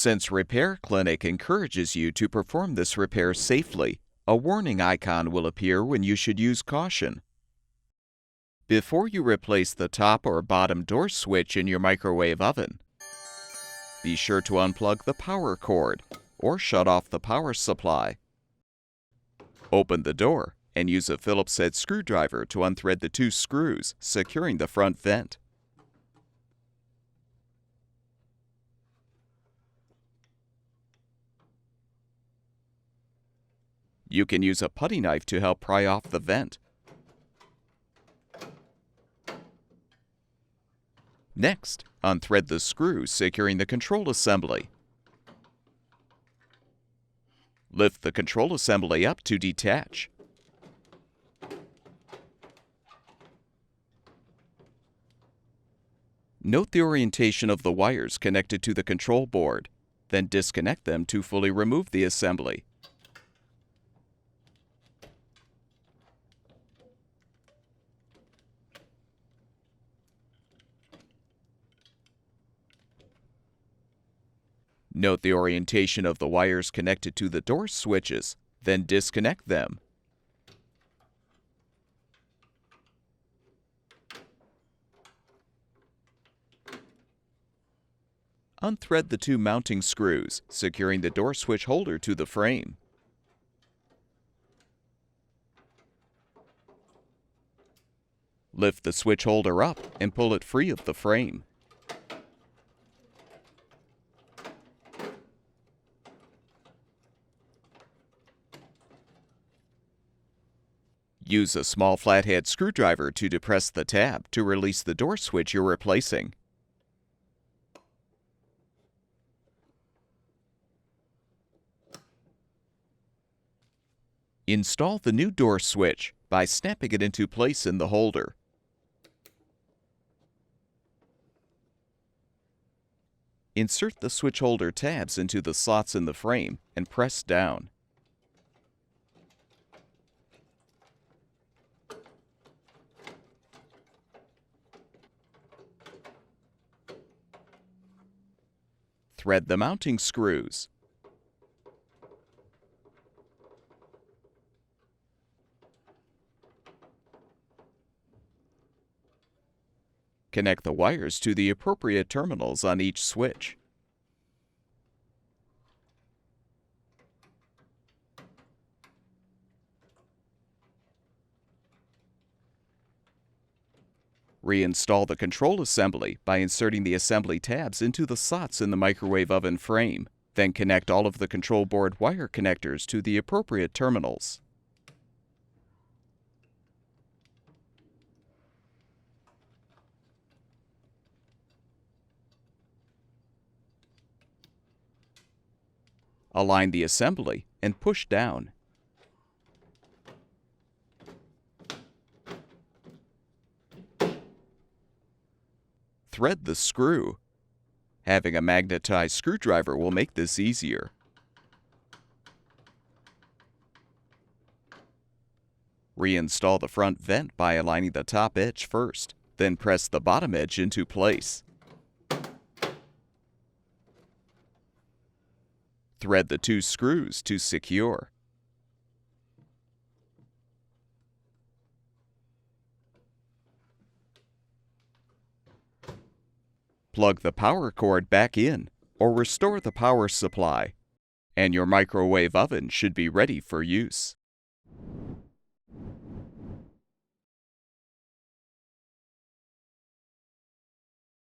Since Repair Clinic encourages you to perform this repair safely, a warning icon will appear when you should use caution. Before you replace the top or bottom door switch in your microwave oven, be sure to unplug the power cord or shut off the power supply. Open the door and use a Phillips head screwdriver to unthread the 2 screws securing the front vent. You can use a putty knife to help pry off the vent. Next, unthread the screws securing the control assembly. Lift the control assembly up to detach. Note the orientation of the wires connected to the control board, then disconnect them to fully remove the assembly. Note the orientation of the wires connected to the door switches, then disconnect them. Unthread the 2 mounting screws, securing the door switch holder to the frame. Lift the switch holder up and pull it free of the frame. Use a small flathead screwdriver to depress the tab to release the door switch you're replacing. Install the new door switch by snapping it into place in the holder. Insert the switch holder tabs into the slots in the frame and press down. Thread the mounting screws. Connect the wires to the appropriate terminals on each switch. Reinstall the control assembly by inserting the assembly tabs into the slots in the microwave oven frame. Then connect all of the control board wire connectors to the appropriate terminals. Align the assembly and push down. Thread the screw. Having a magnetized screwdriver will make this easier. Reinstall the front vent by aligning the top edge first, then press the bottom edge into place. Thread the 2 screws to secure. Plug the power cord back in or restore the power supply, and your microwave oven should be ready for use.